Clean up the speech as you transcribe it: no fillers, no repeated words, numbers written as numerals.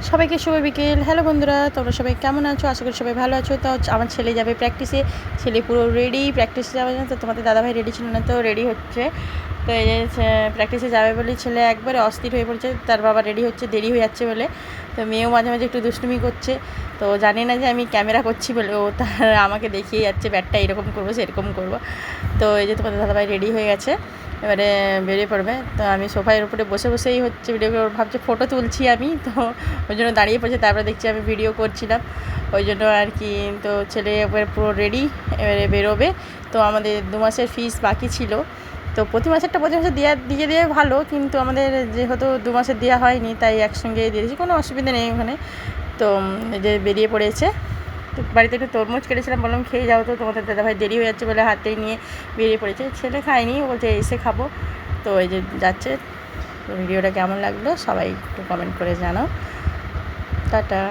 সবাইকে শুভ বিকেল। হ্যালো বন্ধুরা, তোমরা সবাই কেমন আছো? আশা করি সবাই ভালো আছো। তো আমার ছেলে যাবে প্র্যাকটিসে, ছেলে পুরো রেডি প্র্যাকটিসে যাওয়ার জন্য। তো তোমাদের দাদাভাই রেডি ছিল না, তো রেডি হচ্ছে। তো এই যে প্র্যাকটিসে যাবে বলে ছেলে একবারে অস্থির হয়ে পড়েছে, তার বাবা রেডি হচ্ছে, দেরি হয়ে যাচ্ছে বলে। তো মেয়েও মাঝে মাঝে একটু দুষ্টুমি করছে, তো জানি না যে আমি ক্যামেরা করছি বলে ও তার আমাকে দেখিয়ে যাচ্ছে ব্যাটটা এরকম করবো সেরকম করবো। তো এই যে তোমাদের দাদাভাই রেডি হয়ে গেছে, এবারে বেরিয়ে পড়বে। তো আমি সোফার উপরে বসে বসেই হচ্ছে ভিডিও, ভাবছে ফটো তুলছি আমি, তো ওই জন্য দাঁড়িয়ে পড়েছে। তারপরে দেখছি আমি ভিডিও করছিলাম, ওই জন্য আর কি। তো ছেলে এবার পুরো রেডি, এবারে বেরোবে। তো আমাদের 2 মাসের ফিস বাকি ছিল, তো প্রতি মাসে দিয়ে ভালো, কিন্তু আমাদের যেহেতু 2 মাসের দেওয়া হয়নি তাই একসঙ্গে দিয়ে দিয়েছি, কোনো অসুবিধা নেই ওখানে। তো এই যে বেরিয়ে পড়েছে। তো বাড়িতে একটু তরমুজ কেটেছিলাম, বললাম খেয়ে যাও, তো তোমাদের দাদাভাই দেরি হয়ে যাচ্ছে বলে হাতেই নিয়ে বেরিয়ে পড়েছে। ছেলে খায়নি, বলছে এসে খাবো। তো এই যে যাচ্ছে। তো ভিডিওটা কেমন লাগলো সবাই একটু কমেন্ট করে জানাও। টাটা।